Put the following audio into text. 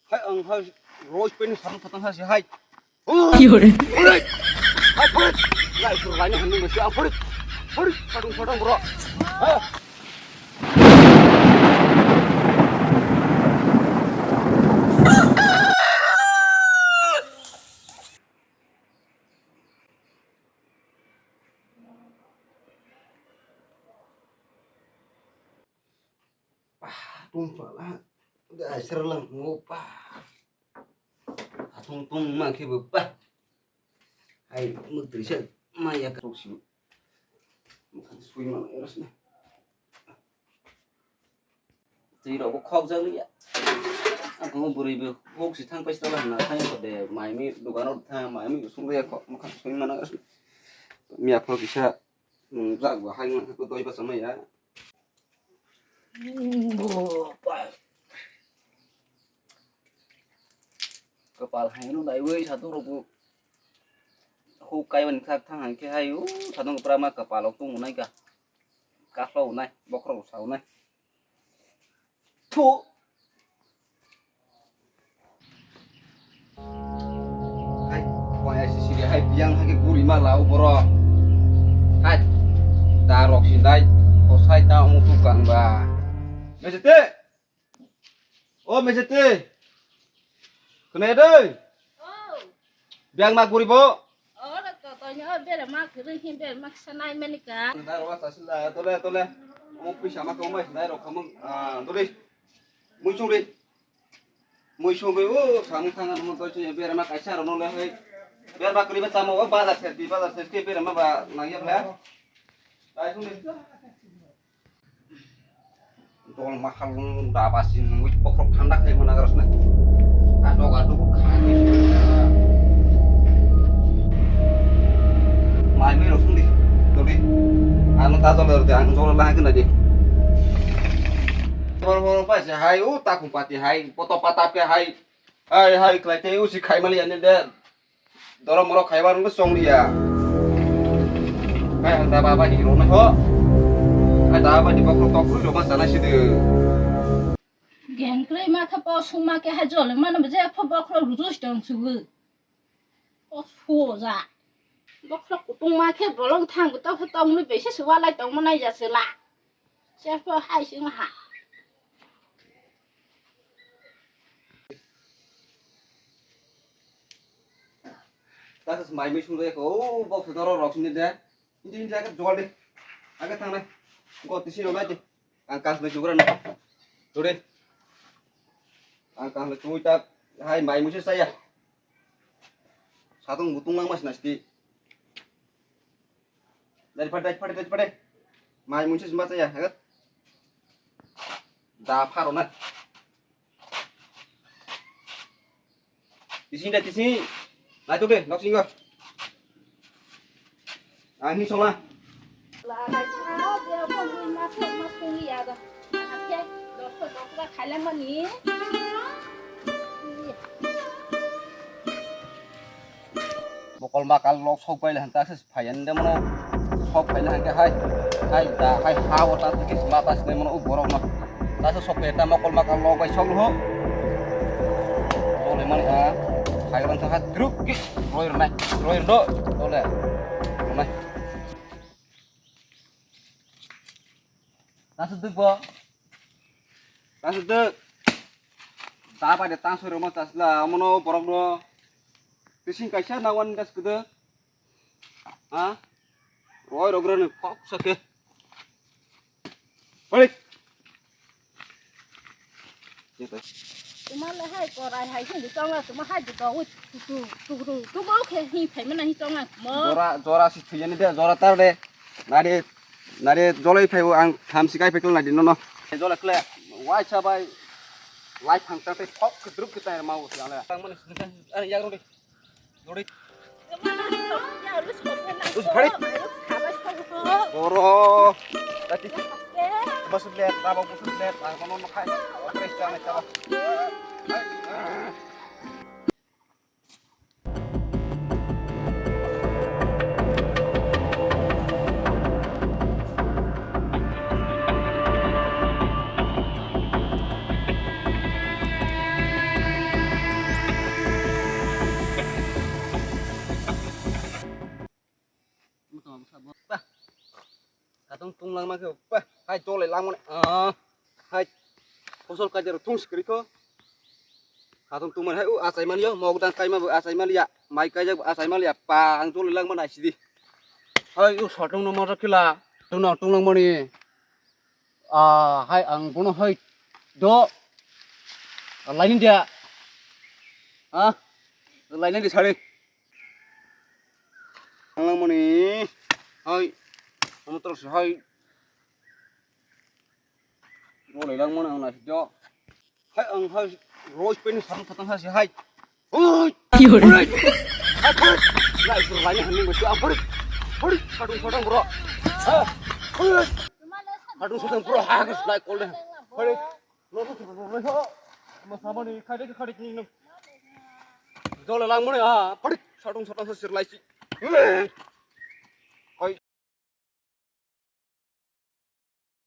hai ang hai roi pen sarung tatang hai hai Fiore. hai put lai sur lai na hanung mesti put padung padung bro tumpah lah dasar lang ngupa tung ma ke bapa ai mực tử trận maya ka siu mukan sui ma eras ne ti ro ko khok jang ni ya ang buri be hok si thang paisa la na thang ko de mai mi dukan thang mai mi sung ya ko mukan sui ma eras mi a phok isa za go hai ma ko doi ba sama ya kepala hai nu dai wei satu robu hukai man khak thang hai ke hai thadong prama kepala tung nai ka flow nai bokro sau nai thu hai wai sisi hai biang hai ke guri ma lau boro hai ta rok sin dai osai ta mu sukang ba mesete oh mesete kene dei biang ma guri bo tanya bere mak rihin bere mak sanai menika dai ro sa sila tole mo pisa ma ko mai dai ro khamang dole mui chung be o samung thang mo to che bere ma kaisa ro no le hai bere ma kri ba tamo ba la se ke bere ma ba nang ya bla dai chung le tol mahal da basin mui pokrok thandak hai mana garasna adok khani mai mi ro sung di dole anu ta jol de anu jol la kena di moro pa se hai ta kumpati hai poto patap ke hai klate si khai mali ane de doro moro khaibar no song dia hai anda baba di ro na ho hai da ba di bokro tok ru ma sana si de gen kre ma kha pa suma ke ha jol man ba je pho bokro rujus dang su o pho za bokro kutung ma ke bolong thang ko ta tong ni be se suwa lai tong ma nai ja se la se pho hai sing ha ta se mai mi sung de ko bok doro rok sin de ini jaga jol de aga thang na ko tisi ro lai de angkas le jugra na dore angkas le chui ta hai mai mu se saya satung butung mang mas nasti daripada mai mu se semasa ya agat da pharo na tisi lai tu de nok sing go ni song la là ngày sau giờ con đi mà không đi à rồi ok đó là khai lên mà nhỉ bokol bakal lok sok pai lan tas phayan de mono sok pai lan ke hai da hai hawo ta ke matas ne mono borok na tas sok pe ta bokol bakal lok pai sok ho dole man ha khai ran sa druk ki roir do dole nai tas duk bo tas duk ta pa de tang sore mo tas la mono borok do Pising kaisa nawan gas kuda, roy rogran kok sake, balik. tụi nó hai có ai hay không được trong là tụi nó hai được có tụi bao khi hi phải mình hay trong là mơ Jora si thuyan de jora tar de, nade jolai phai ang tham si kai phai nadi no jola kle wai cha bai lai thang ta phai kok kedrup kita mau si ala tang man ani yang ro Dori. Terus balik. Boro. Tadi. Masuk lihat, apa masuk lihat, kono makai. Operas jangan coba. lang ma ke pa hai to le lang mon hai फसल ka jar thung skri ko hatung tu man hai u asai man yo mo dan kai ma asai man ya mai kai ja asai man ya pa ang to le lang man ai si di hai u satung no ma ra kila tung lang mani hai ang bono hai do lain dia lain di sare lang mani hai anu terus hai ro le lang mon ang na jo hai ang hai roi pen sam thang ha si hai oi lại sur lain haning besu ang pori sadung bro sadung bro ha gus lai kol deh pori lo ho ma sama ni khai ni no do le lang mon pori sadung sir lai si